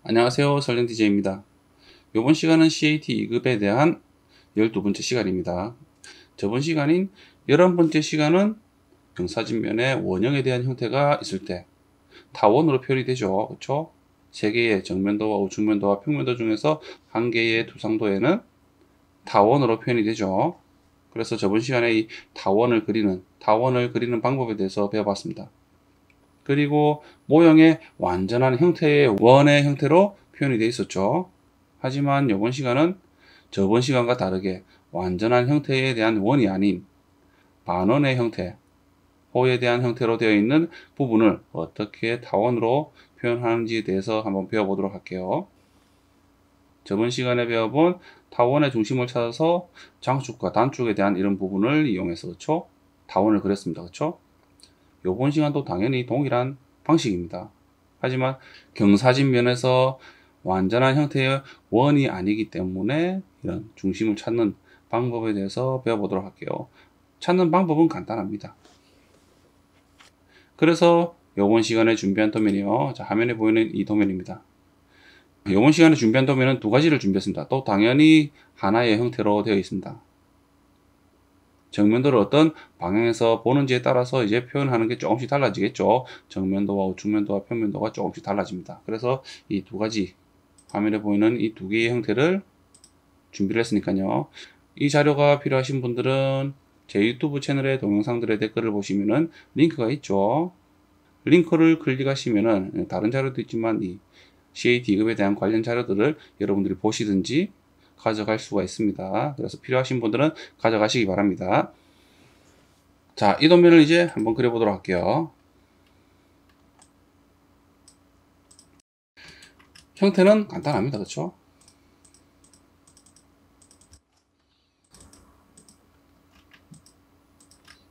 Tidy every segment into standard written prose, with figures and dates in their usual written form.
안녕하세요. 설령 DJ입니다. 이번 시간은 CAT 2급에 대한 12번째 시간입니다. 저번 시간인 11번째 시간은 경사진면의 원형에 대한 형태가 있을 때 타원으로 표현이 되죠. 그렇죠? 세 개의 정면도와 우측면도와 평면도 중에서 한 개의 두상도에는 타원으로 표현이 되죠. 그래서 저번 시간에 이 타원을 그리는 방법에 대해서 배워봤습니다. 그리고 모형의 완전한 형태의 원의 형태로 표현이 되어 있었죠. 하지만 이번 시간은 저번 시간과 다르게 완전한 형태에 대한 원이 아닌 반원의 형태, 호에 대한 형태로 되어 있는 부분을 어떻게 타원으로 표현하는지에 대해서 한번 배워보도록 할게요. 저번 시간에 배워본 타원의 중심을 찾아서 장축과 단축에 대한 이런 부분을 이용해서 그쵸? 타원을 그렸습니다. 그쵸? 이번 시간도 당연히 동일한 방식입니다. 하지만 경사진 면에서 완전한 형태의 원이 아니기 때문에 이런 중심을 찾는 방법에 대해서 배워보도록 할게요. 찾는 방법은 간단합니다. 그래서 이번 시간에 준비한 도면이요. 자, 화면에 보이는 이 도면입니다. 이번 시간에 준비한 도면은 두 가지를 준비했습니다. 또 당연히 하나의 형태로 되어 있습니다. 정면도를 어떤 방향에서 보는지에 따라서 이제 표현하는 게 조금씩 달라지겠죠. 정면도와 우측면도와 평면도가 조금씩 달라집니다. 그래서 이 두 가지 화면에 보이는 이 두 개의 형태를 준비를 했으니까요. 이 자료가 필요하신 분들은 제 유튜브 채널의 동영상들의 댓글을 보시면은 링크가 있죠. 링크를 클릭하시면은 다른 자료도 있지만 이 CAT 2급에 대한 관련 자료들을 여러분들이 보시든지 가져갈 수가 있습니다. 그래서 필요하신 분들은 가져가시기 바랍니다. 자, 이 도면을 이제 한번 그려보도록 할게요. 형태는 간단합니다. 그렇죠?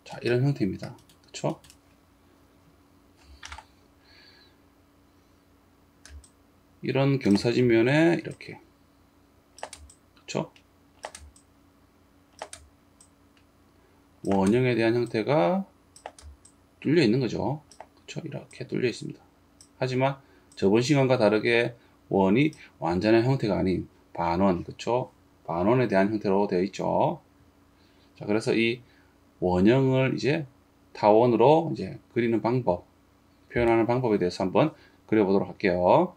자, 이런 형태입니다. 그렇죠? 이런 경사진면에 이렇게 그렇죠? 원형에 대한 형태가 뚫려 있는 거죠. 그렇죠? 이렇게 뚫려 있습니다. 하지만 저번 시간과 다르게 원이 완전한 형태가 아닌 반원, 그렇죠? 반원에 대한 형태로 되어 있죠. 자, 그래서 이 원형을 이제 타원으로 이제 그리는 방법, 표현하는 방법에 대해서 한번 그려보도록 할게요.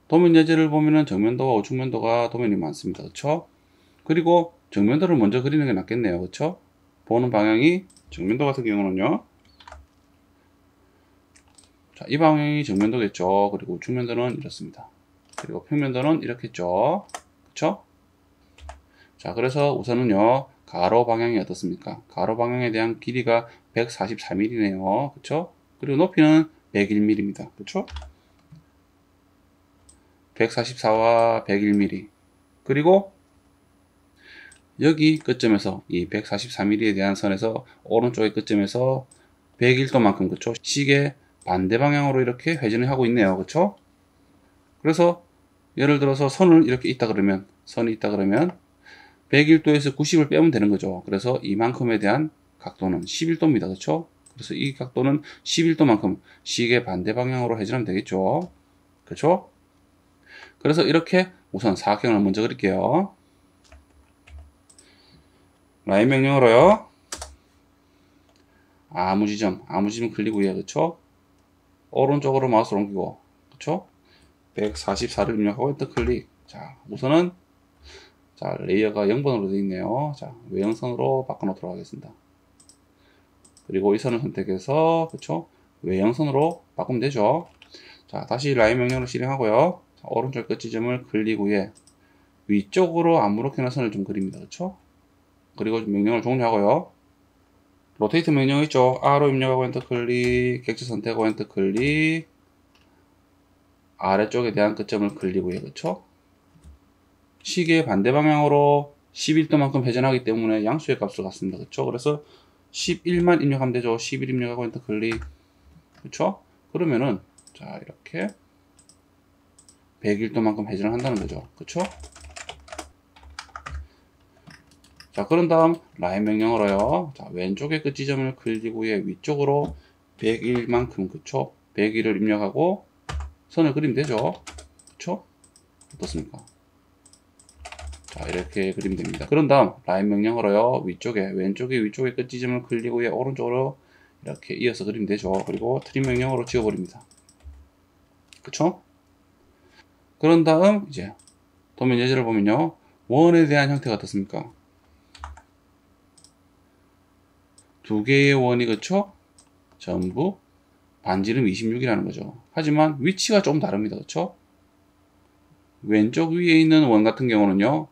도면 예제를 보면은 정면도와 우측면도가 도면이 많습니다. 그렇죠? 그리고 정면도를 먼저 그리는 게 낫겠네요. 그렇죠? 보는 방향이 정면도 같은 경우는요. 자, 이 방향이 정면도겠죠. 그리고 우측면도는 이렇습니다. 그리고 평면도는 이렇겠죠. 그렇죠? 자, 그래서 우선은요. 가로 방향이 어떻습니까? 가로 방향에 대한 길이가 144mm네요. 그렇죠? 그리고 높이는 101mm입니다. 그렇죠? 144와 101mm. 그리고 여기 끝점에서 이 144mm에 대한 선에서 오른쪽의 끝점에서 101도만큼 그쵸? 시계 반대 방향으로 이렇게 회전을 하고 있네요. 그쵸? 그래서 예를 들어서 선이 있다 그러면 101도에서 90을 빼면 되는 거죠. 그래서 이만큼에 대한 각도는 11도입니다. 그쵸? 그래서 이 각도는 11도만큼 시계 반대 방향으로 회전하면 되겠죠. 그쵸? 그래서 이렇게 우선 사각형을 먼저 그릴게요. 라인 명령으로요. 아무 지점 클릭 후에 그쵸? 오른쪽으로 마우스를 옮기고 그쵸? 144를 입력하고 엔터 클릭. 자, 우선은 자, 레이어가 0번으로 되어 있네요. 자, 외형선으로 바꿔 놓도록 하겠습니다. 그리고 이 선을 선택해서 그쵸? 외형선으로 바꾸면 되죠. 자, 다시 라인 명령을 실행하고요. 자, 오른쪽 끝 지점을 클릭 후에 위쪽으로 아무렇게나 선을 좀 그립니다. 그쵸? 그리고 명령을 종료하고요. 로테이트 명령 있죠? R로 입력하고 엔터 클릭, 객체 선택하고 엔터 클릭, 아래쪽에 대한 끝점을 클릭 후에 그쵸? 시계 반대 방향으로 11도만큼 회전하기 때문에 양수의 값을 갖습니다. 그쵸? 그래서 11만 입력하면 되죠. 11 입력하고 엔터 클릭. 그쵸? 그러면은 자, 이렇게 101도만큼 회전을 한다는 거죠. 그쵸? 자, 그런 다음 라인 명령으로요. 자, 왼쪽의 끝 지점을 클릭 후에 위쪽으로 101만큼, 그쵸? 101을 입력하고 선을 그리면 되죠. 그쵸? 어떻습니까? 자, 이렇게 그리면 됩니다. 그런 다음 라인 명령으로요, 왼쪽에 위쪽에 끝 지점을 클릭 후에 오른쪽으로 이렇게 이어서 그리면 되죠. 그리고 트림 명령으로 지워버립니다. 그쵸? 그런 다음 이제 도면 예제를 보면요, 원에 대한 형태가 어떻습니까? 두 개의 원이, 그쵸? 전부 반지름 26이라는 거죠. 하지만 위치가 좀 다릅니다. 그쵸? 왼쪽 위에 있는 원 같은 경우는요,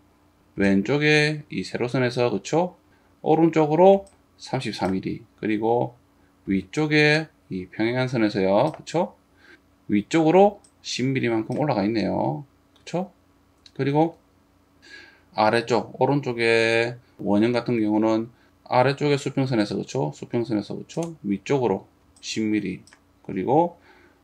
왼쪽에 이 세로선에서, 그쵸? 오른쪽으로 34mm, 그리고 위쪽에 이 평행한선에서요, 그쵸? 위쪽으로 10mm만큼 올라가 있네요. 그쵸? 그리고 아래쪽 오른쪽에 원형 같은 경우는 아래쪽에 수평선에서, 그쵸? 수평선에서, 그쵸? 위쪽으로 10mm, 그리고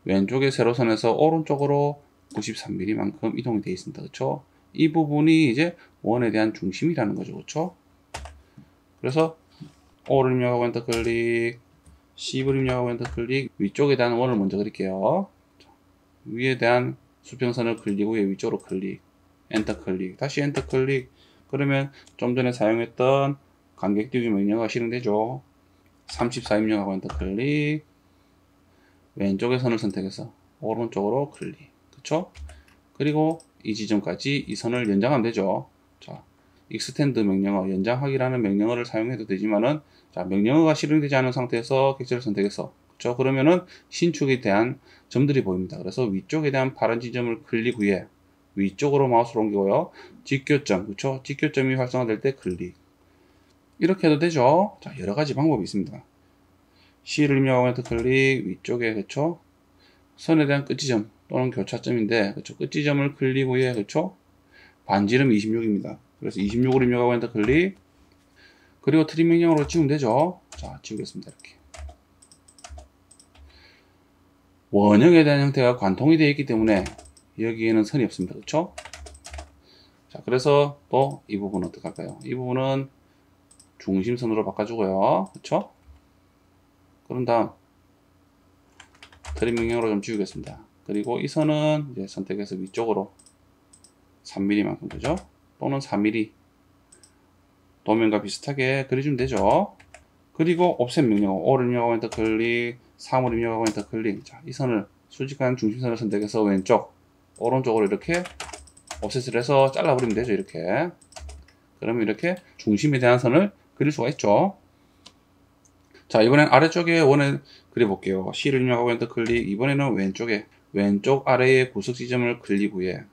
왼쪽의 세로선에서 오른쪽으로 93mm만큼 이동이 되어 있습니다. 그쵸? 이 부분이 이제 원에 대한 중심이라는 거죠. 그쵸? 그래서 O를 입력하고 엔터 클릭, C를 입력하고 엔터 클릭, 위쪽에 대한 원을 먼저 그릴게요. 위에 대한 수평선을 클릭 후에 위쪽으로 클릭, 엔터 클릭, 다시 엔터 클릭. 그러면 좀 전에 사용했던 간격 띄우기 명령어가 실행되죠. 34 입력하고 엔터 클릭, 왼쪽의 선을 선택해서 오른쪽으로 클릭. 그쵸? 그리고 이 지점까지 이 선을 연장하면 되죠. 자, extend 명령어, 연장하기라는 명령어를 사용해도 되지만은, 자, 명령어가 실행되지 않은 상태에서 객체를 선택해서, 그쵸? 그러면은 신축에 대한 점들이 보입니다. 그래서 위쪽에 대한 파란 지점을 클릭 후에 위쪽으로 마우스를 옮기고요, 직교점, 그쵸? 직교점이 활성화될 때 클릭. 이렇게 해도 되죠. 자, 여러 가지 방법이 있습니다. C를 입력하고 엔터 클릭, 위쪽에, 그쵸? 선에 대한 끝지점 또는 교차점인데, 그쵸? 끝지점을 클릭 후에, 그쵸? 반지름 26입니다. 그래서 26으로 입력하고 엔터 클릭, 그리고 트림 명령으로 지우면 되죠. 자, 지우겠습니다. 이렇게 원형에 대한 형태가 관통이 되어 있기 때문에 여기에는 선이 없습니다. 그쵸? 자, 그래서 또 이 부분은 어떻게 할까요? 이 부분은 중심선으로 바꿔주고요. 그쵸? 그런 다음 트림 명령으로 좀 지우겠습니다. 그리고 이 선은 이제 선택해서 위쪽으로 3mm만큼, 그죠? 또는 4mm 도면과 비슷하게 그려주면 되죠. 그리고 옵셋 명령, O를 입력하고 엔터 클릭, 3을 입력하고 엔터 클릭. 자, 이 선을 수직한 중심선을 선택해서 왼쪽, 오른쪽으로 이렇게 옵셋을 해서 잘라버리면 되죠. 이렇게. 그러면 이렇게 중심에 대한 선을 그릴 수가 있죠. 자, 이번엔 아래쪽에 원을 그려볼게요. C를 입력하고 엔터 클릭. 이번에는 왼쪽에, 왼쪽 아래의 구석 지점을 클릭 후에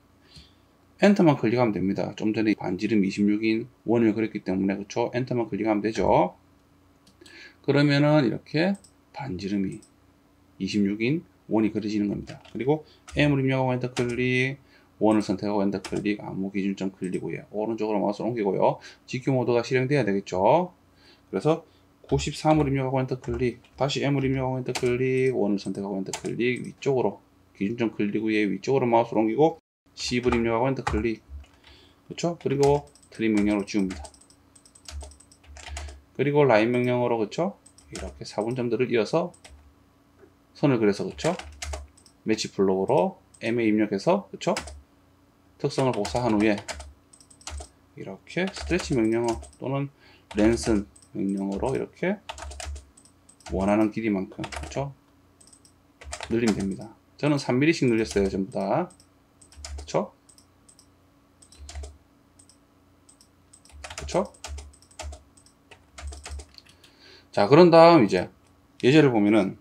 엔터만 클릭하면 됩니다. 좀 전에 반지름 26인 원을 그렸기 때문에, 그쵸? 엔터만 클릭하면 되죠. 그러면은 이렇게 반지름이 26인 원이 그려지는 겁니다. 그리고 M을 입력하고 엔터 클릭, 원을 선택하고 엔터 클릭, 아무 기준점 클릭 후에 오른쪽으로 마우스를 옮기고요. GQ 모드가 실행돼야 되겠죠. 그래서 93을 입력하고 엔터 클릭, 다시 M을 입력하고 엔터 클릭, 원을 선택하고 엔터 클릭, 위쪽으로 기준점 클릭 후에 위쪽으로 마우스를 옮기고 C를 입력하고 엔터 클릭. 그렇죠? 그리고 트림 명령으로 지웁니다. 그리고 라인 명령어로, 그쵸? 이렇게 사분점들을 이어서 선을 그려서, 그쵸? 매치 블록으로 M에 입력해서, 그쵸? 특성을 복사한 후에 이렇게 스트레치 명령어 또는 렌슨 명령어로 이렇게 원하는 길이만큼, 그쵸? 늘리면 됩니다. 저는 3mm씩 늘렸어요. 전부 다. 그쵸? 그쵸? 자, 그런 다음 이제 예제를 보면은,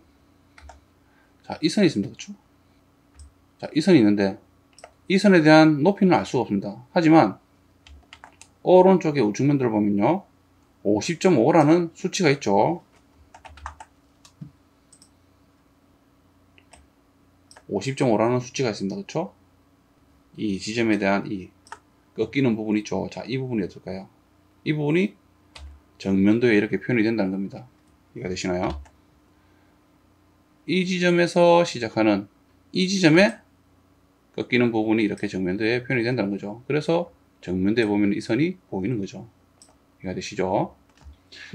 자, 이 선이 있습니다. 그쵸? 자, 이 선이 있는데 이 선에 대한 높이는 알 수가 없습니다. 하지만 오른쪽에 우측면들을 보면요, 50.5라는 수치가 있죠. 50.5라는 수치가 있습니다. 그쵸? 이 지점에 대한 이 꺾이는 부분 있죠. 자, 이 부분이 어떨까요? 이 부분이 정면도에 이렇게 표현이 된다는 겁니다. 이해가 되시나요? 이 지점에서 시작하는 이 지점에 꺾이는 부분이 이렇게 정면도에 표현이 된다는 거죠. 그래서 정면도에 보면 이 선이 보이는 거죠. 이해가 되시죠?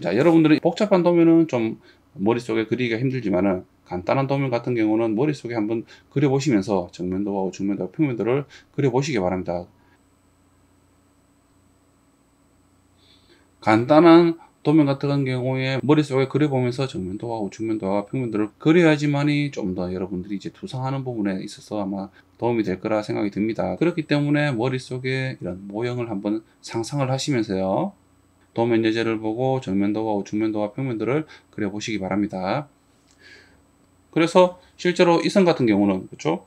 자, 여러분들은 복잡한 도면은 좀 머릿속에 그리기가 힘들지만은 간단한 도면 같은 경우는 머릿속에 한번 그려보시면서 정면도와 우측면도와 평면도를 그려보시기 바랍니다. 간단한 도면 같은 경우에 머릿속에 그려보면서 정면도와 우측면도와 평면도를 그려야지만이 좀 더 여러분들이 이제 투성하는 부분에 있어서 아마 도움이 될 거라 생각이 듭니다. 그렇기 때문에 머릿속에 이런 모형을 한번 상상을 하시면서요, 도면 예제를 보고 정면도와 우측면도와 평면도를 그려보시기 바랍니다. 그래서 실제로 이 선 같은 경우는, 그렇죠?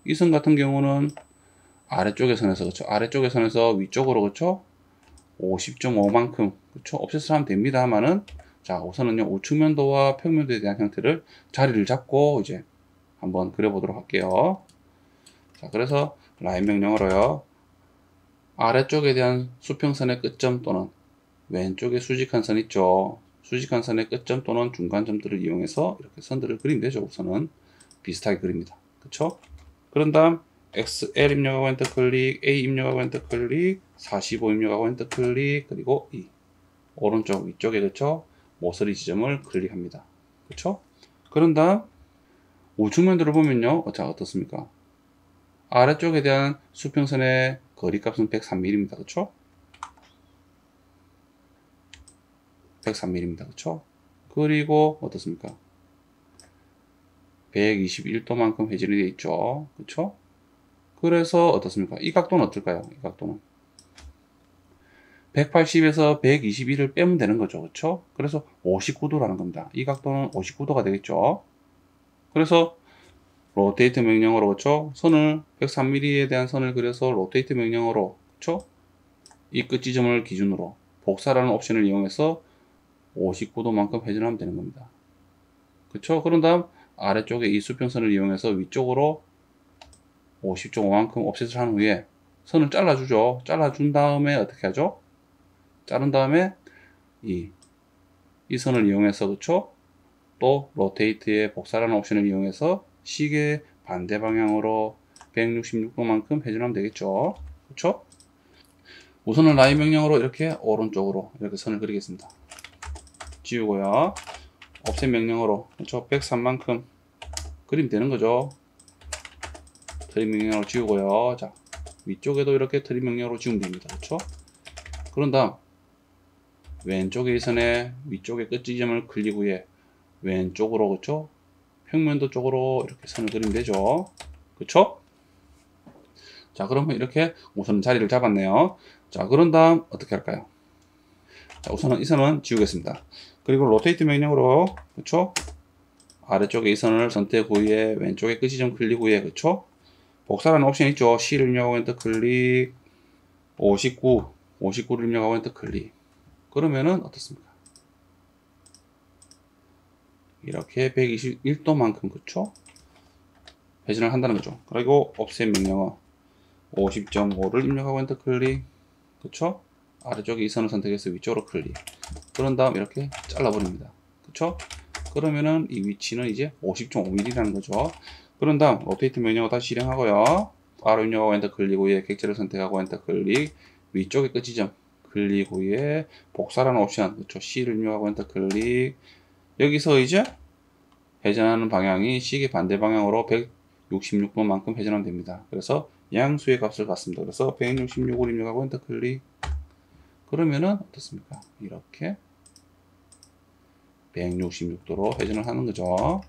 이 선 같은 경우는 아래쪽의 선에서, 그렇죠? 아래쪽의 선에서 위쪽으로, 그렇죠? 50.5만큼, 그렇죠? 옵셋을 하면 됩니다만은, 자, 우선은요, 우측면도와 평면도에 대한 형태를 자리를 잡고 이제 한번 그려보도록 할게요. 자, 그래서 라인 명령어로요, 아래쪽에 대한 수평선의 끝점 또는 왼쪽에 수직한 선 있죠? 수직한 선의 끝점 또는 중간점들을 이용해서 이렇게 선들을 그리면 되죠. 우선은 비슷하게 그립니다. 그쵸? 그런 다음 XL 입력하고 엔터 클릭, A 입력하고 엔터 클릭, 45 입력하고 엔터 클릭, 그리고 이 오른쪽 위쪽에, 그쵸? 모서리 지점을 클릭합니다. 그쵸? 그런 다음 우측면도를 보면요, 자, 어떻습니까? 아래쪽에 대한 수평선의 거리값은 103mm입니다. 그쵸? 103mm입니다. 그쵸? 그리고 어떻습니까? 121도만큼 회전이 되어 있죠. 그쵸? 그래서 어떻습니까? 이 각도는 어떨까요? 이 각도는 180에서 121을 빼면 되는 거죠. 그쵸? 그래서 59도라는 겁니다. 이 각도는 59도가 되겠죠. 그래서 로테이트 명령어로, 그쵸? 선을 103mm에 대한 선을 그려서 로테이트 명령어로, 그쵸? 이 끝 지점을 기준으로 복사라는 옵션을 이용해서 59도만큼 회전하면 되는 겁니다. 그쵸? 그런 다음 아래쪽에 이 수평선을 이용해서 위쪽으로 50.5만큼 옵셋을 한 후에 선을 잘라주죠. 잘라준 다음에 어떻게 하죠? 자른 다음에 이 선을 이용해서, 그쵸? 또 로테이트의 복사라는 옵션을 이용해서 시계 반대 방향으로 166도만큼 회전하면 되겠죠. 그쵸? 우선은 라인 명령으로 이렇게 오른쪽으로 이렇게 선을 그리겠습니다. 지우고요. 옵셋 명령으로, 그쵸? 103만큼 그리면 되는 거죠. 트림 명령으로 지우고요. 자, 위쪽에도 이렇게 트림 명령으로 지우면 됩니다. 그쵸? 그런 다음 왼쪽에 이 선의 위쪽의 끝 지점을 클릭 후에 왼쪽으로, 그쵸? 평면도 쪽으로 이렇게 선을 그리면 되죠. 그쵸? 자, 그러면 이렇게 우선 자리를 잡았네요. 자, 그런 다음 어떻게 할까요? 자, 우선은 이 선은 지우겠습니다. 그리고 로테이트 명령으로, 그쵸? 아래쪽에 이 선을 선택 후에 왼쪽의 끝 지점 클릭 후에, 그쵸? 복사라는 옵션 있죠? C를 입력하고 엔터 클릭, 59를 입력하고 엔터 클릭. 그러면은 어떻습니까? 이렇게 121도만큼, 그쵸? 회전을 한다는 거죠. 그리고 옵셋 명령어 50.5를 입력하고 엔터 클릭, 그쵸? 아래쪽에 이 선을 선택해서 위쪽으로 클릭. 그런 다음 이렇게 잘라버립니다. 그쵸? 그러면은 이 위치는 이제 50.5mm라는 거죠. 그런 다음 로테이트 명령어 다시 실행하고요. 바로 입력하고 엔터 클릭 후에 객체를 선택하고 엔터 클릭, 위쪽의 끝 지점 클릭 후에 복사라는 옵션, 그쵸? C를 입력하고 엔터 클릭. 여기서 이제 회전하는 방향이 시계 반대 방향으로 166도만큼 회전하면 됩니다. 그래서 양수의 값을 받습니다. 그래서 166을 입력하고 엔터 클릭. 그러면은 어떻습니까? 이렇게 166도로 회전을 하는 거죠.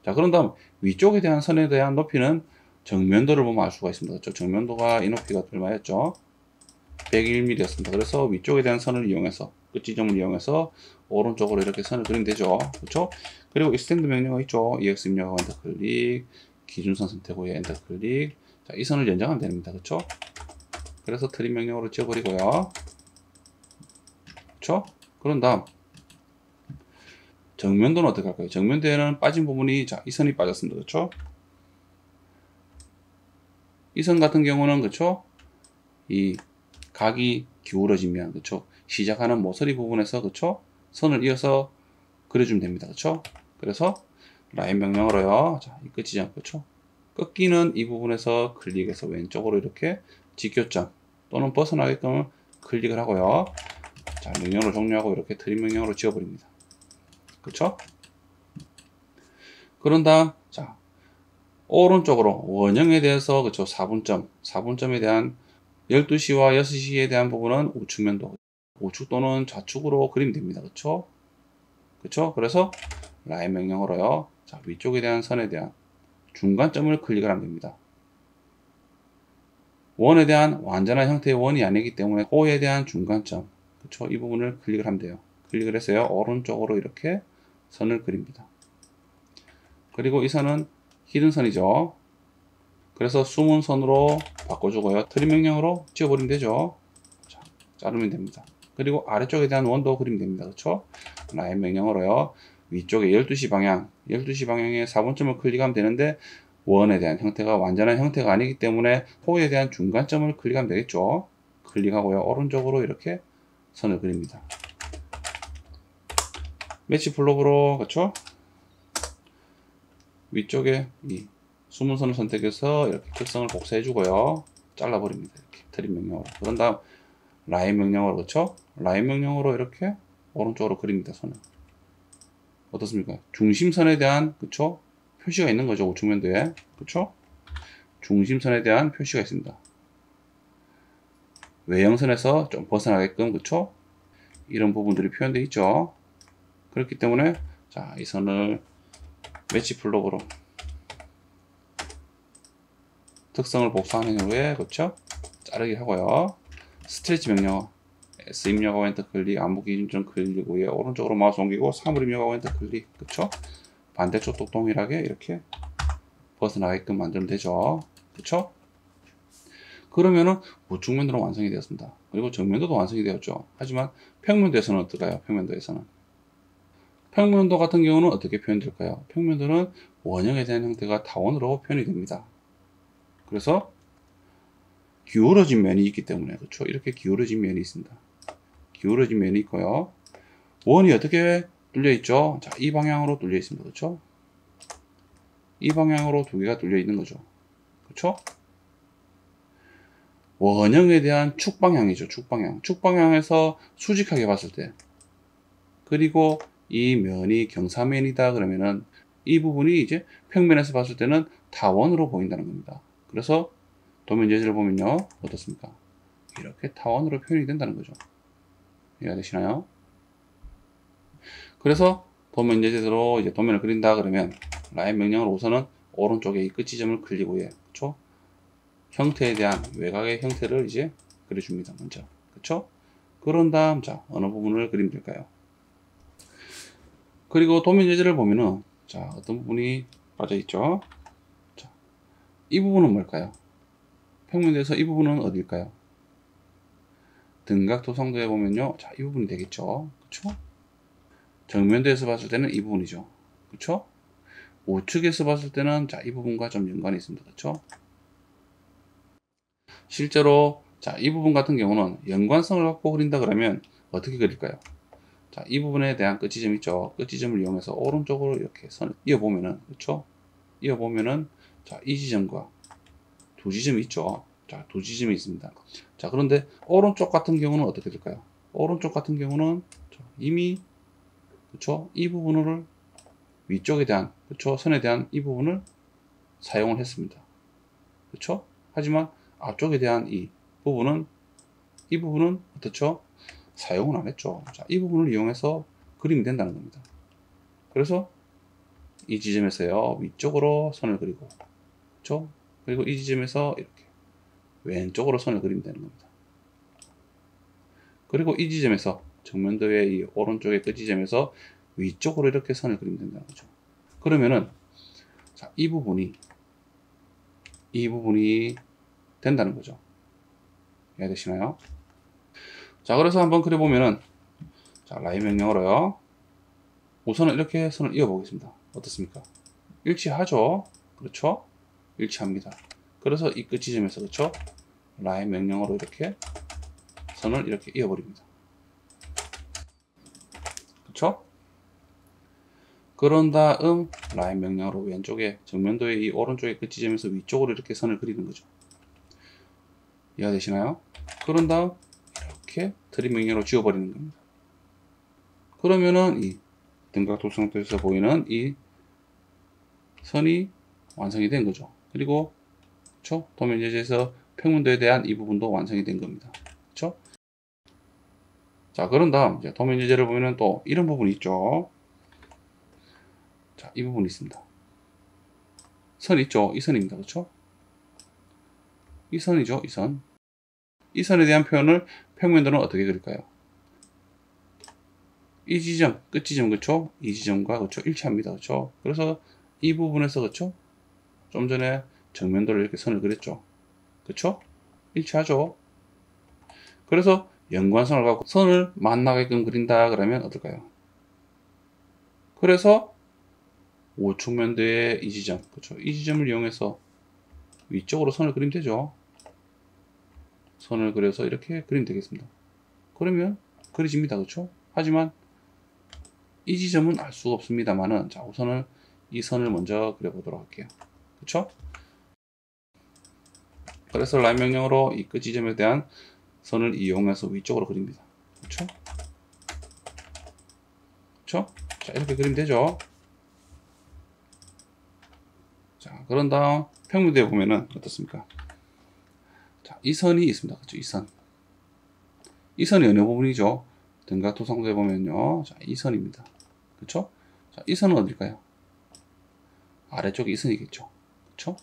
자, 그런 다음 위쪽에 대한 선에 대한 높이는 정면도를 보면 알 수가 있습니다. 그렇죠? 정면도가 이 높이가 얼마였죠? 101mm였습니다. 그래서 위쪽에 대한 선을 이용해서, 끝 지점을 이용해서 오른쪽으로 이렇게 선을 그리면 되죠. 그렇죠? 그리고 익스텐드 명령어 있죠? EX 입력하고 엔터 클릭, 기준선 선택 후에 엔터 클릭. 자, 이 선을 연장하면 됩니다. 그렇죠? 그래서 트림 명령어로 지워버리고요. 그렇죠? 그런 다음 정면도는 어떻게 할까요? 정면도에는 빠진 부분이, 자, 이 선이 빠졌습니다. 그렇죠? 이 선 같은 경우는, 그렇죠? 이 각이 기울어지면, 그렇죠? 시작하는 모서리 부분에서, 그렇죠? 선을 이어서 그려주면 됩니다. 그렇죠? 그래서 라인 명령으로요. 자, 이 끝 지점, 그렇죠? 꺾이는 이 부분에서 클릭해서 왼쪽으로 이렇게 직교점 또는 벗어나게끔 클릭을 하고요. 자, 명령으로 종료하고 이렇게 트림 명령으로 지워버립니다. 그렇죠? 그런 다음 자 오른쪽으로 원형에 대해서 그쵸 4분점에 대한 12시와 6시에 대한 부분은 우측면도 우측 또는 좌측으로 그리면 됩니다. 그쵸? 그래서 라인 명령으로요. 자, 위쪽에 대한 선에 대한 중간점을 클릭을 하면 됩니다. 원에 대한 완전한 형태의 원이 아니기 때문에 호에 대한 중간점, 그쵸? 이 부분을 클릭을 하면 돼요. 클릭을 했어요. 오른쪽으로 이렇게 선을 그립니다. 그리고 이 선은 히든 선이죠. 그래서 숨은 선으로 바꿔주고요. 트림 명령으로 지워버리면 되죠. 자, 자르면 됩니다. 그리고 아래쪽에 대한 원도 그리면 됩니다. 그쵸? 라인 명령으로요. 위쪽에 12시 방향, 12시 방향에 4분점을 클릭하면 되는데 원에 대한 형태가 완전한 형태가 아니기 때문에 호에 대한 중간점을 클릭하면 되겠죠. 클릭하고요. 오른쪽으로 이렇게 선을 그립니다. 매치 블록으로 그쵸? 위쪽에 이 숨은 선을 선택해서 이렇게 특성을 복사해 주고요. 잘라버립니다. 이렇게 트림 명령으로. 그런 다음 라인 명령으로 그쵸? 라인 명령으로 이렇게 오른쪽으로 그립니다. 선을. 어떻습니까? 중심선에 대한 그쵸? 표시가 있는 거죠. 우측면도에. 그쵸? 중심선에 대한 표시가 있습니다. 외형선에서 좀 벗어나게끔 그쵸? 이런 부분들이 표현되어 있죠. 그렇기 때문에 자, 이 선을 매치 블록으로 특성을 복사한 후에 그쵸? 자르기 하고요. 스트레치 명령 S 입력하고 엔터 클릭, 안무 기준점 클릭 후에 오른쪽으로 마우스 옮기고 사물 입력하고 엔터 클릭. 그쵸? 반대쪽도 동일하게 이렇게 벗어나게끔 만들면 되죠. 그쵸? 그러면은 우측면도는 완성이 되었습니다. 그리고 정면도도 완성이 되었죠. 하지만 평면도에서는 어떨까요? 평면도 같은 경우는 어떻게 표현될까요? 평면도는 원형에 대한 형태가 타원으로 표현이 됩니다. 그래서 기울어진 면이 있기 때문에 그렇죠? 이렇게 기울어진 면이 있습니다. 기울어진 면이 있고요. 원이 어떻게 뚫려 있죠? 자, 이 방향으로 뚫려 있습니다. 그렇죠? 이 방향으로 두 개가 뚫려 있는 거죠. 그렇죠? 원형에 대한 축 방향이죠. 축 방향. 축 방향에서 수직하게 봤을 때 그리고 이 면이 경사면이다 그러면은 이 부분이 이제 평면에서 봤을 때는 타원으로 보인다는 겁니다. 그래서 도면 예제를 보면요. 어떻습니까? 이렇게 타원으로 표현이 된다는 거죠. 이해가 되시나요? 그래서 도면 예제대로 이제 도면을 그린다 그러면 라인 명령으로 우선은 오른쪽에 이 끝 지점을 클릭 후에 그쵸? 형태에 대한 외곽의 형태를 이제 그려줍니다. 먼저. 그쵸? 그런 다음 자 어느 부분을 그리면 될까요? 그리고 도면 예제를 보면은 자 어떤 부분이 빠져 있죠? 자, 이 부분은 뭘까요? 평면도에서 이 부분은 어딜까요? 등각 도성도에 보면요. 자, 이 부분이 되겠죠. 그쵸? 정면도에서 봤을 때는 이 부분이죠. 그쵸? 우측에서 봤을 때는 자, 이 부분과 좀 연관이 있습니다. 그쵸? 실제로 자, 이 부분 같은 경우는 연관성을 갖고 그린다 그러면 어떻게 그릴까요? 자, 이 부분에 대한 끝 지점 있죠. 끝 지점을 이용해서 오른쪽으로 이렇게 선을 이어보면은 그쵸? 이어보면은 자, 이 지점과 두 지점이 있죠. 자, 두 지점이 있습니다. 자, 그런데 오른쪽 같은 경우는 어떻게 될까요? 오른쪽 같은 경우는 이미 그쵸? 이 부분을 위쪽에 대한 그쵸? 선에 대한 이 부분을 사용을 했습니다. 그쵸? 하지만 앞쪽에 대한 이 부분은 어떻죠? 사용을 안 했죠. 자, 이 부분을 이용해서 그리면 된다는 겁니다. 그래서 이 지점에서요 위쪽으로 선을 그리고 그쵸? 그리고 이 지점에서 이렇게 왼쪽으로 선을 그리면 되는 겁니다. 그리고 이 지점에서 정면도의 이 오른쪽의 끝 지점에서 위쪽으로 이렇게 선을 그리면 된다는 거죠. 그러면은 자, 이 부분이 된다는 거죠. 이해되시나요? 자, 그래서 한번 그려보면은 자, 라인 명령으로요. 우선은 이렇게 선을 이어 보겠습니다. 어떻습니까? 일치하죠? 그렇죠? 일치합니다. 그래서 이 끝 지점에서 그렇죠? 라인 명령으로 이렇게 선을 이렇게 이어 버립니다. 그렇죠? 그런 다음 라인 명령으로 왼쪽에 정면도의 이 오른쪽의 끝 지점에서 위쪽으로 이렇게 선을 그리는 거죠. 이해가 되시나요? 그런 다음 이렇게 트림 명령으로 지워버리는 겁니다. 그러면은 이 등각 도성도에서 보이는 이 선이 완성이 된 거죠. 그리고 그쵸? 도면 예제에서 평면도에 대한 이 부분도 완성이 된 겁니다. 그쵸? 자, 그런 다음 이제 도면 예제를 보면은 또 이런 부분이 있죠. 자, 이 부분이 있습니다. 선 있죠? 이 선입니다. 그쵸? 이 선이죠. 이 선. 이 선에 대한 표현을 평면도는 어떻게 그릴까요? 이 지점, 끝 지점, 그쵸? 이 지점과 그쵸? 일치합니다. 그쵸? 그래서 이 부분에서 그쵸? 좀 전에 정면도를 이렇게 선을 그렸죠. 그쵸? 일치하죠? 그래서 연관선을 갖고 선을 만나게끔 그린다 그러면 어떨까요? 그래서 우측면도의 이 지점, 그쵸? 이 지점을 이용해서 위쪽으로 선을 그리면 되죠. 선을 그려서 이렇게 그리면 되겠습니다. 그러면 그려집니다. 그쵸? 하지만 이 지점은 알 수가 없습니다만은, 자, 우선은 이 선을 먼저 그려보도록 할게요. 그쵸? 그래서 라인 명령으로 이 끝 지점에 대한 선을 이용해서 위쪽으로 그립니다. 그쵸? 그쵸? 자, 이렇게 그리면 되죠. 자, 그런 다음 평면도에 보면은 어떻습니까? 자, 이 선이 있습니다. 그쵸? 이 선. 이 선이 어느 부분이죠? 등각 토상도에 보면요. 자, 이 선입니다. 그쵸? 자, 이 선은 어딜까요? 아래쪽에 이 선이겠죠. 그쵸?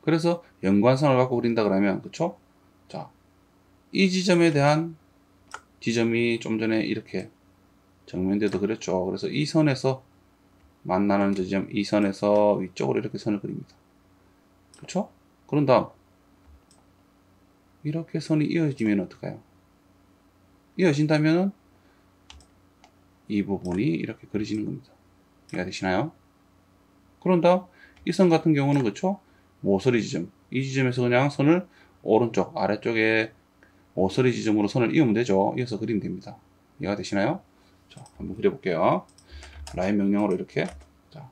그래서 연관선을 갖고 그린다 그러면, 그쵸? 자, 이 지점에 대한 지점이 좀 전에 이렇게 정면대도 그렸죠. 그래서 이 선에서 만나는 지점, 이 선에서 위쪽으로 이렇게 선을 그립니다. 그쵸? 그런 다음, 이렇게 선이 이어지면 어떨까요? 이어진다면 이 부분이 이렇게 그려지는 겁니다. 이해가 되시나요? 그런 다음, 이 선 같은 경우는 그쵸? 모서리 지점. 이 지점에서 그냥 선을 오른쪽, 아래쪽에 모서리 지점으로 선을 이으면 되죠. 이어서 그리면 됩니다. 이해가 되시나요? 자, 한번 그려볼게요. 라인 명령으로 이렇게. 자,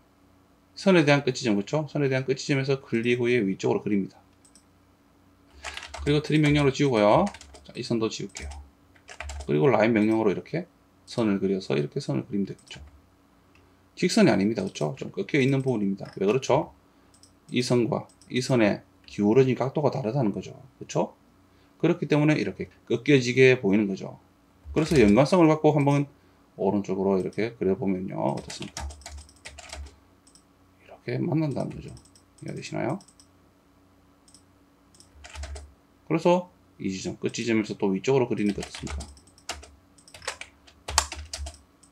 선에 대한 끝 지점, 그쵸? 선에 대한 끝 지점에서 클릭 후에 위쪽으로 그립니다. 그리고 트림 명령으로 지우고요. 자, 이 선도 지울게요. 그리고 라인 명령으로 이렇게 선을 그려서 이렇게 선을 그리면 되겠죠. 직선이 아닙니다. 그쵸? 좀 꺾여 있는 부분입니다. 왜 그렇죠? 이 선과 이 선의 기울어진 각도가 다르다는 거죠. 그쵸? 그렇기 때문에 이렇게 꺾여지게 보이는 거죠. 그래서 연관성을 갖고 한번 오른쪽으로 이렇게 그려보면요. 어떻습니까? 이렇게 만난다는 거죠. 이해가 되시나요? 그래서 이 지점, 끝 지점에서 또 위쪽으로 그리니까 어떻습니까?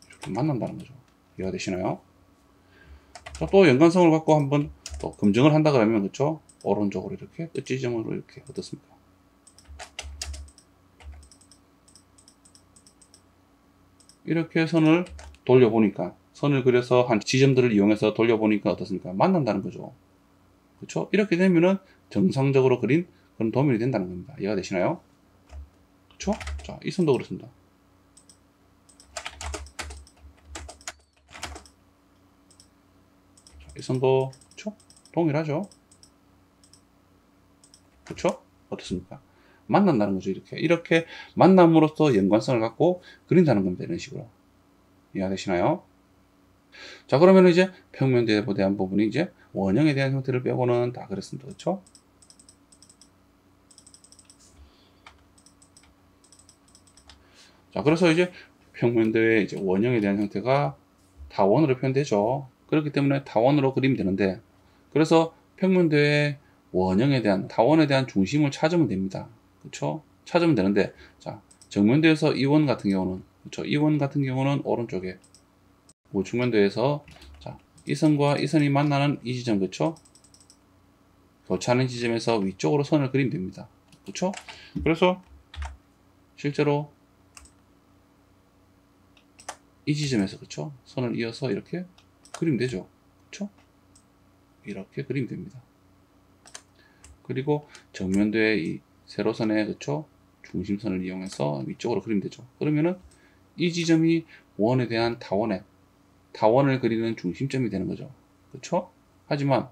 이렇게 만난다는 거죠. 이해가 되시나요? 자, 또 연관성을 갖고 한번 또 검증을 한다 그러면, 그쵸? 오른쪽으로 이렇게 끝 지점으로 이렇게 어떻습니까? 이렇게 선을 돌려보니까, 선을 그려서 한 지점들을 이용해서 돌려보니까 어떻습니까? 만난다는 거죠. 그쵸? 이렇게 되면은 정상적으로 그린 그런 도면이 된다는 겁니다. 이해가 되시나요? 그쵸? 자, 이 선도 그렇습니다. 자, 이 선도, 그쵸? 동일하죠? 그쵸? 어떻습니까? 만난다는 거죠. 이렇게 만남으로써 연관성을 갖고 그린다는 겁니다. 이런 식으로. 이해가 되시나요? 자, 그러면 이제 평면도에 대한 부분이 이제 원형에 대한 형태를 빼고는 다 그랬습니다. 그쵸? 자, 그래서 이제 평면도의 이제 원형에 대한 형태가 타원으로 표현되죠. 그렇기 때문에 타원으로 그리면 되는데, 그래서 평면도의 원형에 대한, 타원에 대한 중심을 찾으면 됩니다. 그쵸? 찾으면 되는데, 자, 정면도에서 이 원 같은 경우는, 그쵸? 이 원 같은 경우는 오른쪽에, 우측면도에서, 자, 이 선과 이 선이 만나는 이 지점, 그쵸? 교차하는 지점에서 위쪽으로 선을 그리면 됩니다. 그쵸? 그래서, 실제로, 이 지점에서, 그쵸? 선을 이어서 이렇게 그리면 되죠. 그쵸? 이렇게 그리면 됩니다. 그리고 정면도의 이 세로선의, 그쵸? 중심선을 이용해서 위쪽으로 그리면 되죠. 그러면은 이 지점이 원에 대한 타원을 그리는 중심점이 되는 거죠. 그쵸? 하지만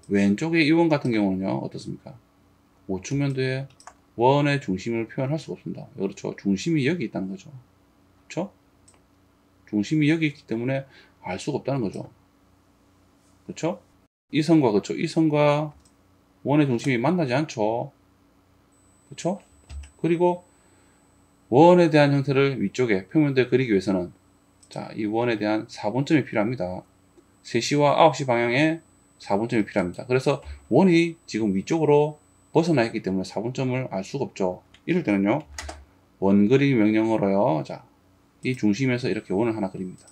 왼쪽의 이 원 같은 경우는요, 어떻습니까? 우측면도의 원의 중심을 표현할 수가 없습니다. 그렇죠? 중심이 여기 있다는 거죠. 그쵸? 중심이 여기 있기 때문에 알 수가 없다는 거죠. 그쵸? 이 선과 그쵸? 이 선과 원의 중심이 만나지 않죠. 그쵸? 그리고 원에 대한 형태를 위쪽에 평면도에 그리기 위해서는 자, 이 원에 대한 4분점이 필요합니다. 3시와 9시 방향에 4분점이 필요합니다. 그래서 원이 지금 위쪽으로 벗어나 있기 때문에 4분점을 알 수가 없죠. 이럴 때는요, 원 그리기 명령어로요, 자, 이 중심에서 이렇게 원을 하나 그립니다.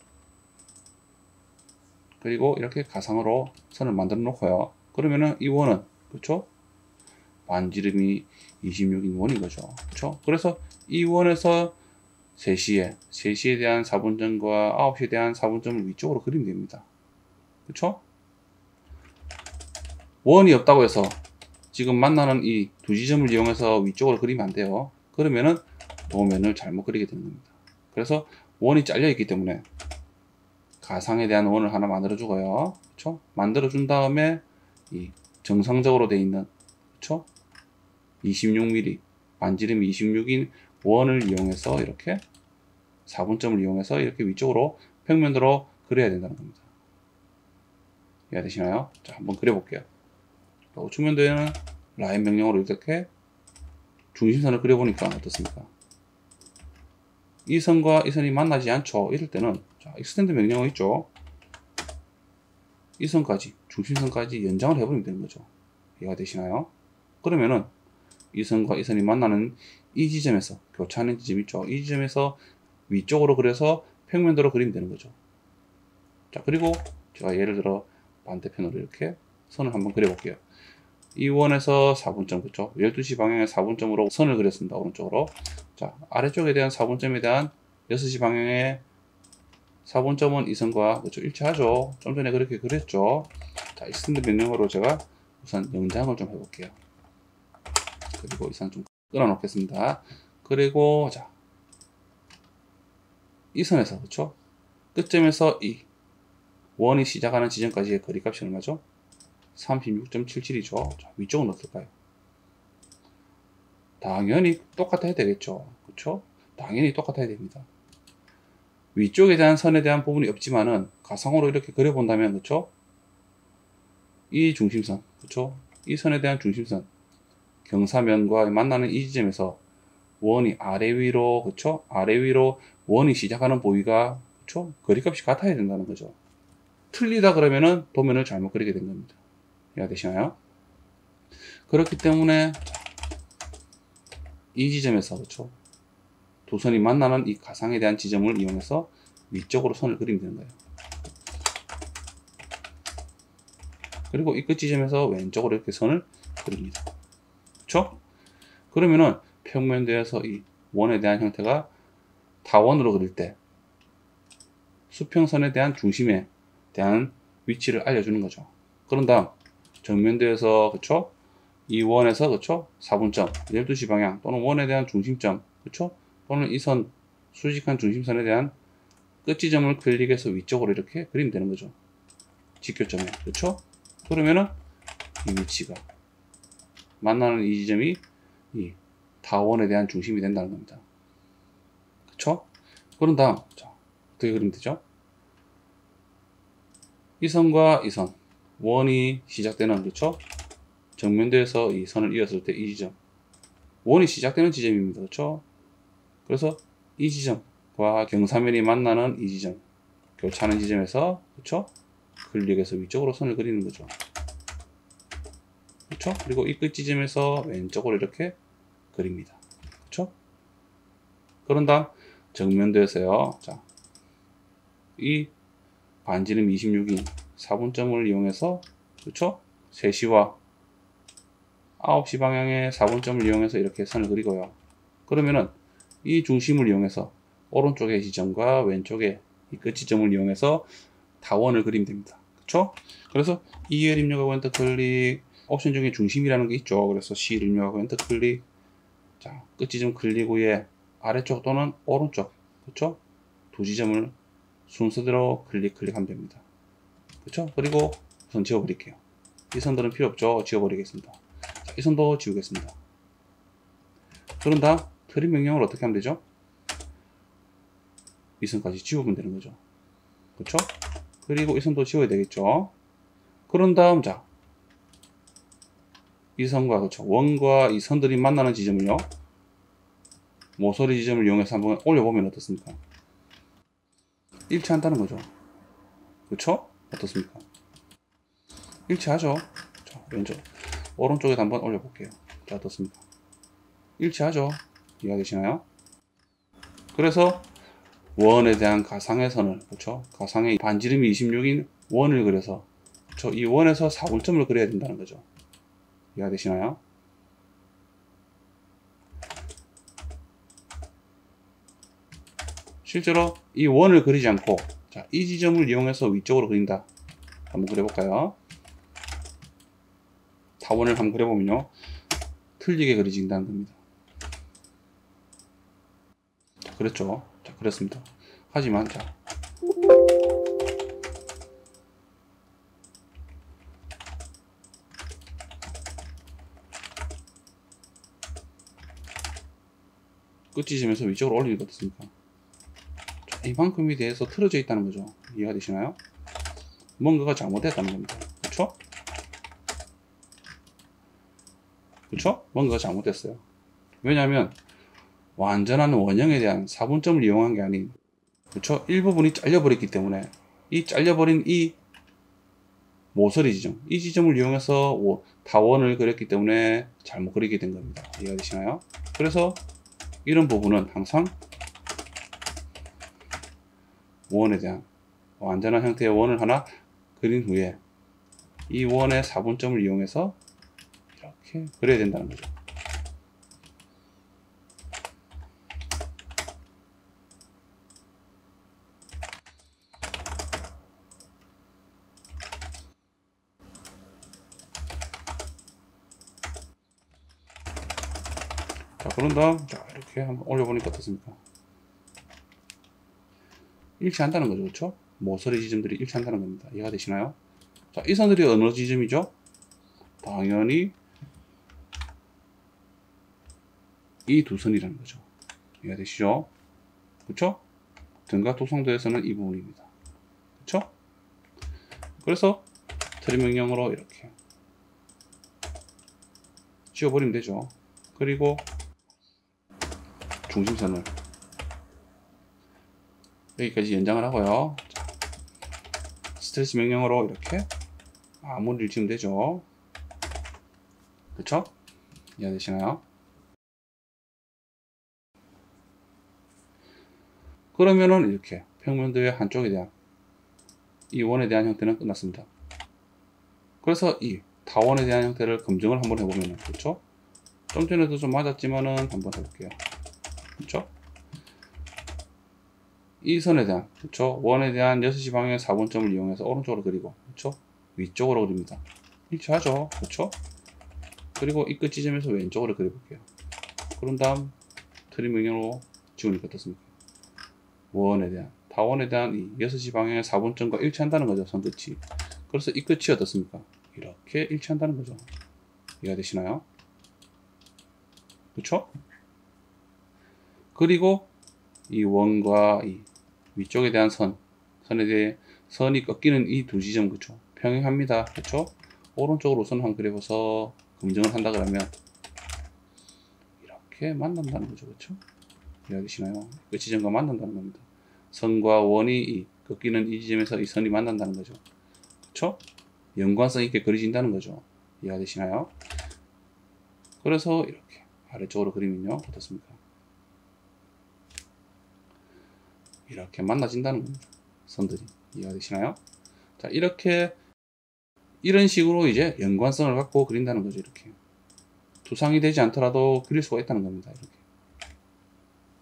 그리고 이렇게 가상으로 선을 만들어 놓고요. 그러면은 이 원은, 그쵸? 반지름이 26인 원인 거죠. 그쵸? 그래서 이 원에서 3시에 대한 4분점과 9시에 대한 4분점을 위쪽으로 그리면 됩니다. 그쵸? 원이 없다고 해서 지금 만나는 이 두 지점을 이용해서 위쪽으로 그리면 안 돼요. 그러면은 도면을 잘못 그리게 되는 겁니다. 그래서 원이 잘려 있기 때문에 가상에 대한 원을 하나 만들어 주고요. 그쵸? 만들어 준 다음에 이 정상적으로 돼 있는, 그쵸? 26mm, 반지름이 26인 원을 이용해서 이렇게 4분점을 이용해서 이렇게 위쪽으로 평면도로 그려야 된다는 겁니다. 이해가 되시나요? 자, 한번 그려볼게요. 우측면도에는 라인 명령어로 이렇게 중심선을 그려보니까 어떻습니까? 이 선과 이 선이 만나지 않죠. 이럴 때는 자, 익스텐드 명령어 있죠. 이 선까지, 중심선까지 연장을 해버리면 되는 거죠. 이해가 되시나요? 그러면은 이 선과 이 선이 만나는 이 지점에서, 교차하는 지점 있죠. 이 지점에서 위쪽으로 그려서 평면도로 그리면 되는 거죠. 자, 그리고 제가 예를 들어 반대편으로 이렇게 선을 한번 그려볼게요. 이 원에서 4분점, 그쵸? 12시 방향의 4분점으로 선을 그렸습니다. 오른쪽으로. 자, 아래쪽에 대한 4분점에 대한 6시 방향의 4분점은 이 선과, 그쵸? 일치하죠? 좀 전에 그렇게 그렸죠? 자, 익스텐드 명령어로 제가 우선 연장을 좀 해볼게요. 그리고 이 선 좀 끊어 놓겠습니다. 그리고, 자, 이 선에서, 그쵸? 끝점에서 이 원이 시작하는 지점까지의 거리값이 얼마죠? 36.77이죠. 자, 위쪽은 어떨까요? 당연히 똑같아야 되겠죠. 그쵸? 당연히 똑같아야 됩니다. 위쪽에 대한 선에 대한 부분이 없지만은 가상으로 이렇게 그려본다면, 그쵸? 이 중심선, 그쵸? 이 선에 대한 중심선, 경사면과 만나는 이 지점에서 원이 아래 위로, 그쵸? 아래 위로 원이 시작하는 부위가, 그쵸? 거리값이 같아야 된다는 거죠. 틀리다 그러면은 도면을 잘못 그리게 된 겁니다. 이해가 되시나요? 그렇기 때문에 이 지점에서, 그쵸? 두 선이 만나는 이 가상에 대한 지점을 이용해서 위쪽으로 선을 그리면 되는 거예요. 그리고 이 끝 지점에서 왼쪽으로 이렇게 선을 그립니다. 그쵸? 그러면은 평면도에서 이 원에 대한 형태가 타원으로 그릴 때 수평선에 대한 중심에 대한 위치를 알려주는 거죠. 그런 다음 정면도에서, 그쵸? 이 원에서, 그쵸? 4분점, 12시 방향 또는 원에 대한 중심점, 그쵸? 또는 이 선, 수직한 중심선에 대한 끝 지점을 클릭해서 위쪽으로 이렇게 그리면 되는 거죠. 직교점에, 그쵸? 그러면은 이 위치가 만나는 이 지점이 이 타원에 대한 중심이 된다는 겁니다. 그쵸? 그런 다음, 자, 어떻게 그리면 되죠? 이 선과 이 선, 원이 시작되는, 그쵸? 정면도에서 이 선을 이었을 때 이 지점, 원이 시작되는 지점입니다. 그쵸? 그래서 이 지점과 경사면이 만나는 이 지점, 교차하는 지점에서, 그쵸? 클릭해서 위쪽으로 선을 그리는 거죠. 그쵸? 그리고 이 끝 지점에서 왼쪽으로 이렇게 그립니다. 그쵸? 그런 다음 정면도에서요. 자, 이 반지름 26인 4분점을 이용해서, 그쵸? 3시와 9시 방향의 4분점을 이용해서 이렇게 선을 그리고요. 그러면은 이 중심을 이용해서 오른쪽의 지점과 왼쪽의 이 끝 지점을 이용해서 타원을 그리면 됩니다. 그쵸? 그래서 E를 입력하고 엔터 클릭, 옵션 중에 중심이라는 게 있죠. 그래서 C를 입력하고 엔터 클릭, 자, 끝 지점 클릭 후에 아래쪽 또는 오른쪽, 그쵸? 두 지점을 순서대로 클릭하면 됩니다. 그쵸? 그리고 우선 지워버릴게요. 이 선들은 필요 없죠. 지워버리겠습니다. 자, 이 선도 지우겠습니다. 그런 다음 트림 명령을 어떻게 하면 되죠? 이 선까지 지우면 되는 거죠. 그렇죠? 그리고 이 선도 지워야 되겠죠. 그런 다음 자, 이 선과 그렇죠. 원과 이 선들이 만나는 지점을요. 모서리 지점을 이용해서 한번 올려보면 어떻습니까? 일치한다는 거죠. 그렇죠? 어떻습니까? 일치하죠. 자, 왼쪽 오른쪽에도 한번 올려볼게요. 자, 어떻습니까? 일치하죠. 이해가 되시나요? 그래서 원에 대한 가상의 선을, 그렇죠? 가상의 반지름이 26인 원을 그려서, 그렇죠? 이 원에서 사분점을 그려야 된다는 거죠. 이해가 되시나요? 실제로 이 원을 그리지 않고, 자, 이 지점을 이용해서 위쪽으로 그린다. 한번 그려볼까요? 타원을 한번 그려보면요, 틀리게 그려진다는 겁니다. 자, 그렇죠. 자, 그렇습니다. 하지만 자, 끝지점에서 위쪽으로 올리는 거 어떻습니까? 자, 이만큼에 대해서 틀어져 있다는 거죠. 이해가 되시나요? 뭔가가 잘못됐다는 겁니다. 그렇죠? 그렇죠? 뭔가가 잘못됐어요. 왜냐하면 완전한 원형에 대한 사분점을 이용한 게 아닌, 그렇죠? 일부분이 잘려버렸기 때문에 이 잘려버린 이 모서리 지점, 이 지점을 이용해서 타원을 그렸기 때문에 잘못 그리게 된 겁니다. 이해가 되시나요? 그래서 이런 부분은 항상 원에 대한 완전한 형태의 원을 하나 그린 후에 이 원의 사분점을 이용해서 이렇게 그려야 된다는 거죠. 자, 그런 다음 자, 이렇게 한번 올려보니까 어떻습니까? 일치한다는 거죠. 그렇죠? 모서리 지점들이 일치한다는 겁니다. 이해가 되시나요? 자, 이 선들이 어느 지점이죠? 당연히 이 두 선이라는 거죠. 이해가 되시죠? 그렇죠? 등각 도성도에서는 이 부분입니다. 그렇죠? 그래서 트림 명령으로 이렇게 지워버리면 되죠. 그리고 중심선을 여기까지 연장을 하고요. 자, 스트레치 명령으로 이렇게 마무리를 지으면 되죠. 그쵸? 이해되시나요? 그러면은 이렇게 평면도의 한쪽에 대한 이 원에 대한 형태는 끝났습니다. 그래서 이 타원에 대한 형태를 검증을 한번 해보면은, 그쵸? 좀 전에도 좀 맞았지만은 한번 해볼게요. 그쵸? 이 선에 대한, 그쵸? 원에 대한 6시 방향의 4분점을 이용해서 오른쪽으로 그리고, 그쵸? 위쪽으로 그립니다. 일치하죠? 그쵸? 그리고 이 끝 지점에서 왼쪽으로 그려볼게요. 그런 다음 트림 명령으로 지우니까 어떻습니까? 원에 대한, 타원에 대한 이 6시 방향의 4분점과 일치한다는 거죠. 선 끝이. 그래서 이 끝이 어떻습니까? 이렇게 일치한다는 거죠. 이해가 되시나요? 그쵸? 그리고 이 원과 이 위쪽에 대한 선에 대해 선이 꺾이는 이 두 지점, 그쵸? 평행합니다. 그쵸? 오른쪽으로 우선 한번 그려봐서 검증을 한다 그러면 이렇게 만난다는 거죠. 그쵸? 이해가 되시나요? 그 지점과 만난다는 겁니다. 선과 원이 이 꺾이는 이 지점에서 이 선이 만난다는 거죠. 그쵸? 연관성 있게 그려진다는 거죠. 이해가 되시나요? 그래서 이렇게 아래쪽으로 그리면요. 어떻습니까? 이렇게 만나진다는 겁니다. 선들이. 이해가 되시나요? 자, 이렇게 이런 식으로 이제 연관성을 갖고 그린다는 거죠. 이렇게 두상이 되지 않더라도 그릴 수가 있다는 겁니다. 이렇게.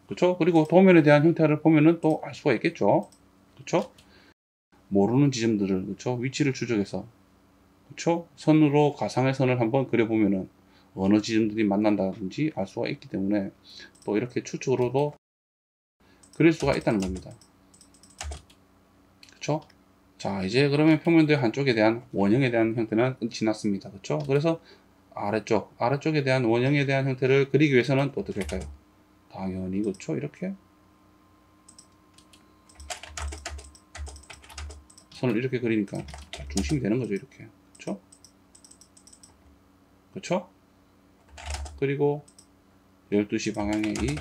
그렇죠? 그리고 도면에 대한 형태를 보면은 또 알 수가 있겠죠. 그렇죠? 모르는 지점들을, 그렇죠? 위치를 추적해서, 그렇죠? 선으로 가상의 선을 한번 그려보면은 어느 지점들이 만난다든지 알 수가 있기 때문에 또 이렇게 추측으로도 그릴 수가 있다는 겁니다. 그쵸? 자, 이제 그러면 평면도의 한쪽에 대한 원형에 대한 형태는 끝이 났습니다. 그쵸? 그래서 아래쪽에 대한 원형에 대한 형태를 그리기 위해서는 또 어떻게 할까요? 당연히, 그쵸? 이렇게 선을 이렇게 그리니까 중심이 되는 거죠. 이렇게. 그쵸? 그쵸? 그리고 12시 방향의 이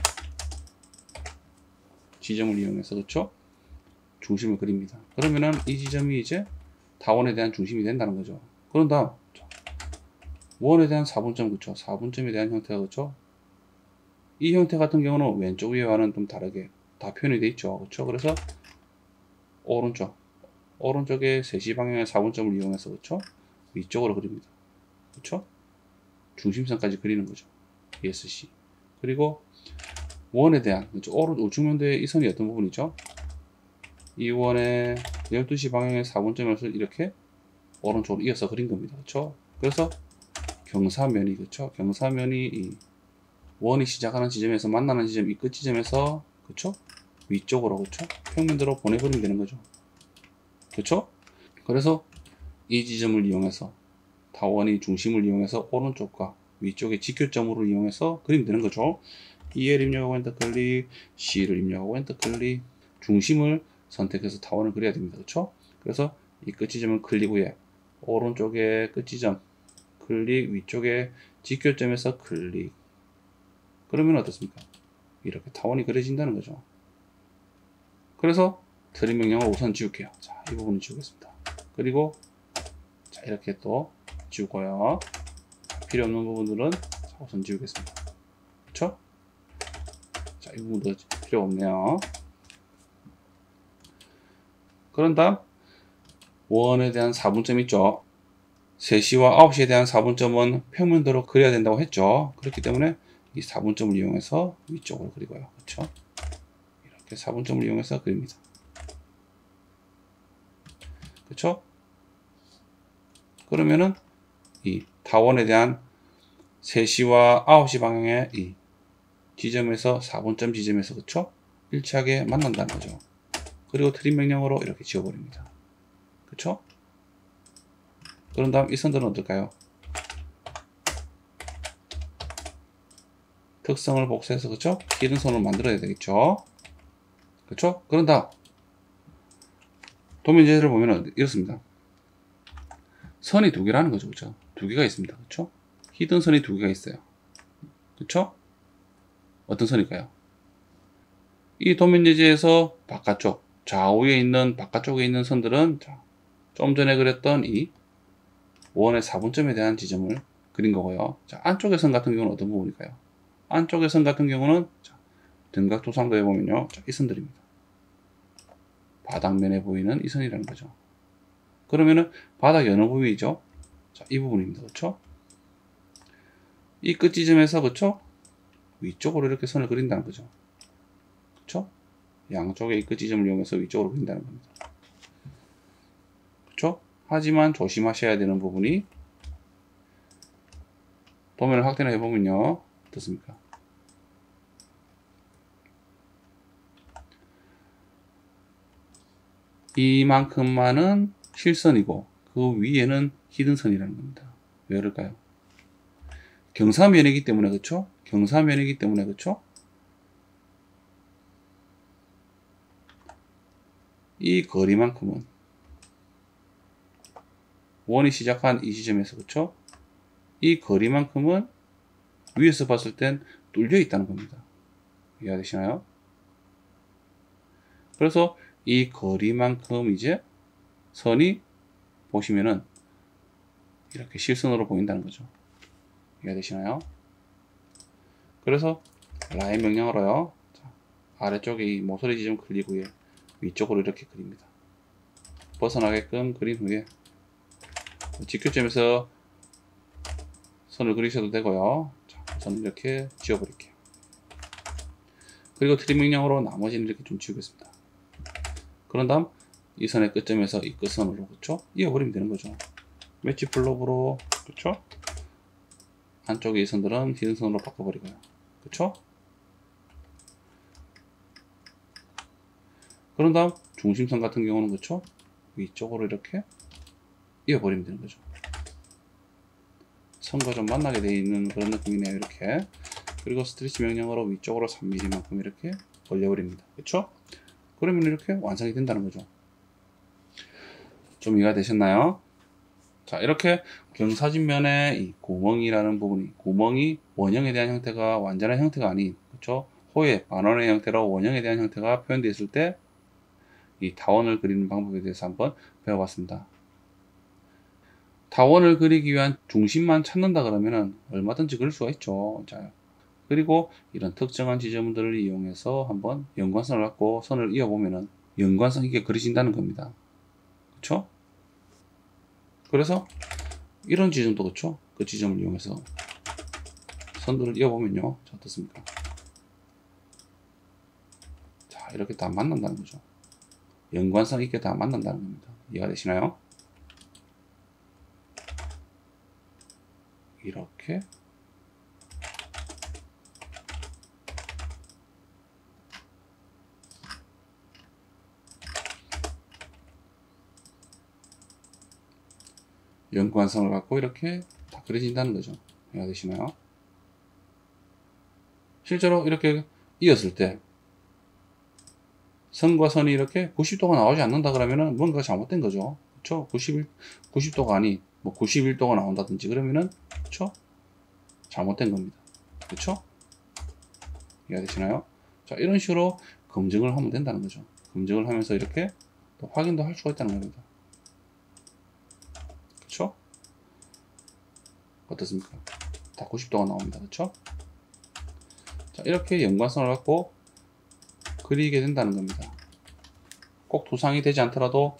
지점을 이용해서, 그쵸? 중심을 그립니다. 그러면은 이 지점이 이제 타원에 대한 중심이 된다는 거죠. 그런 다음 원에 대한 4분점, 그쵸? 4분점에 대한 형태가, 그쵸? 이 형태 같은 경우는 왼쪽 위와는 좀 다르게 다 표현이 되어 있죠. 그쵸? 그래서 오른쪽에 3시 방향의 4분점을 이용해서, 그쵸? 위쪽으로 그립니다. 그쵸? 중심선까지 그리는 거죠. ESC. 그리고 원에 대한, 그쵸? 우측면도의 이 선이 어떤 부분이죠? 이 원의 12시 방향의 4분점에서 이렇게 오른쪽으로 이어서 그린 겁니다. 그쵸? 그래서 경사면이, 그쵸? 경사면이 이 원이 시작하는 지점에서 만나는 지점, 이 끝 지점에서, 그쵸? 위쪽으로, 그쵸? 평면대로 보내버리면 되는 거죠. 그쵸? 그래서 이 지점을 이용해서 타원이 중심을 이용해서 오른쪽과 위쪽의 직교점으로 이용해서 그리면 되는 거죠. EL 입력하고 엔터 클릭, C를 입력하고 엔터 클릭, 중심을 선택해서 타원을 그려야 됩니다. 그쵸? 그래서 이 끝 지점을 클릭 후에 오른쪽에 끝 지점 클릭, 위쪽에 직교점에서 클릭. 그러면 어떻습니까? 이렇게 타원이 그려진다는 거죠. 그래서 트림 명령을 우선 지울게요. 자, 이 부분을 지우겠습니다. 그리고 자, 이렇게 또 지우고요. 필요 없는 부분들은 자, 우선 지우겠습니다. 그쵸? 자, 이 부분도 필요 없네요. 그런 다음 원에 대한 4분점 있죠. 3시와 9시에 대한 4분점은 평면도로 그려야 된다고 했죠. 그렇기 때문에 이 4분점을 이용해서 위쪽으로 그리고요. 그쵸? 이렇게 4분점을 이용해서 그립니다. 그쵸? 그러면은 이 타원에 대한 3시와 9시 방향의 이 지점에서 4분점 지점에서, 그쵸? 일치하게 만난다는 거죠. 그리고 트림 명령으로 이렇게 지워버립니다. 그쵸? 그런 다음 이 선들은 어떨까요? 특성을 복사해서, 그쵸? 기른 선을 만들어야 되겠죠? 그쵸? 그런 다음 도면 제재를 보면 이렇습니다. 선이 두 개라는 거죠. 그쵸? 두 개가 있습니다. 그쵸? 히든 선이 두 개가 있어요. 그쵸? 어떤 선일까요? 이 도면 제재에서 바깥쪽, 좌우에 있는 바깥쪽에 있는 선들은 좀 전에 그렸던 이 원의 4분점에 대한 지점을 그린 거고요. 자, 안쪽의 선 같은 경우는 어떤 부분일까요? 안쪽의 선 같은 경우는 등각토상도에 보면요. 자, 이 선들입니다. 바닥면에 보이는 이 선이라는 거죠. 그러면은 바닥이 어느 부위죠? 자, 이 부분입니다. 그렇죠? 이 끝 지점에서, 그렇죠? 위쪽으로 이렇게 선을 그린다는 거죠. 그렇죠? 양쪽의 이 끝 지점을 이용해서 위쪽으로 그린다는 겁니다. 그렇죠? 하지만 조심하셔야 되는 부분이 도면을 확대해 보면요. 어떻습니까? 이만큼만은 실선이고 그 위에는 히든선이라는 겁니다. 왜 그럴까요? 경사면이기 때문에, 그쵸? 경사면이기 때문에, 그쵸? 이 거리만큼은 원이 시작한 이 지점에서, 그쵸? 이 거리만큼은 위에서 봤을 땐 뚫려 있다는 겁니다. 이해되시나요? 그래서 이 거리만큼 이제 선이 보시면은 이렇게 실선으로 보인다는 거죠. 이해되시나요? 그래서 라인 명령으로요. 자, 아래쪽에 이 모서리 지점 클릭 후에 위쪽으로 이렇게 그립니다. 벗어나게끔 그린 후에 직교점에서 선을 그리셔도 되고요. 자, 우선 이렇게 지워버릴게요. 그리고 트림 명령으로 나머지는 이렇게 좀 지우겠습니다. 그런 다음 이 선의 끝점에서 이 끝선으로, 그쵸? 이어버리면 되는 거죠. 매치 블록으로, 그쵸? 안쪽에 이 선들은 히든선으로 바꿔버리고요. 그쵸? 그런 다음 중심선 같은 경우는, 그쵸? 위쪽으로 이렇게 이어버리면 되는 거죠. 선과 좀 만나게 되어 있는 그런 느낌이네요. 이렇게. 그리고 스트레치 명령으로 위쪽으로 3mm만큼 이렇게 벌려버립니다. 그쵸? 그러면 이렇게 완성이 된다는 거죠. 좀 이해가 되셨나요? 자, 이렇게 경사진면의 이 구멍이라는 부분이, 구멍이 원형에 대한 형태가 완전한 형태가 아닌, 그렇죠? 호의 반원의 형태라고 원형에 대한 형태가 표현되어 있을 때 이 타원을 그리는 방법에 대해서 한번 배워봤습니다. 타원을 그리기 위한 중심만 찾는다 그러면은 얼마든지 그릴 수가 있죠. 자, 그리고 이런 특정한 지점들을 이용해서 한번 연관선을 갖고 선을 이어보면은 연관성 있게 그려진다는 겁니다. 그렇죠? 그래서 이런 지점도 그렇죠? 그 지점을 이용해서 선들을 이어보면요. 자, 어떻습니까? 자, 이렇게 다 만난다는 거죠. 연관성 있게 다 만난다는 겁니다. 이해가 되시나요? 이렇게 연관성을 갖고 이렇게 다 그려진다는 거죠. 이해가 되시나요? 실제로 이렇게 이었을 때 선과 선이 이렇게 90도가 나오지 않는다 그러면은 뭔가 잘못된 거죠. 그렇죠? 90도가 아닌 뭐 91도가 나온다든지 그러면은 그렇죠? 잘못된 겁니다. 그렇죠? 이해가 되시나요? 자, 이런 식으로 검증을 하면 된다는 거죠. 검증을 하면서 이렇게 또 확인도 할 수가 있다는 겁니다. 그렇죠? 어떻습니까? 다 90도가 나옵니다. 그렇죠? 자, 이렇게 연관성을 갖고 그리게 된다는 겁니다. 꼭 도상이 되지 않더라도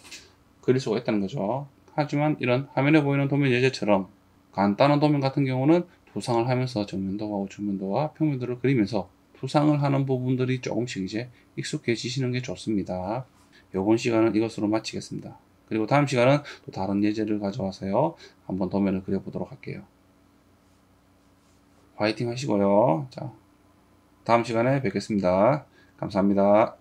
그릴 수가 있다는 거죠. 하지만 이런 화면에 보이는 도면 예제처럼 간단한 도면 같은 경우는 도상을 하면서 정면도와 우측면도와 평면도를 그리면서 도상을 하는 부분들이 조금씩 이제 익숙해지시는 게 좋습니다. 이번 시간은 이것으로 마치겠습니다. 그리고 다음 시간은 또 다른 예제를 가져와서요. 한번 도면을 그려보도록 할게요. 화이팅 하시고요. 자, 다음 시간에 뵙겠습니다. 감사합니다.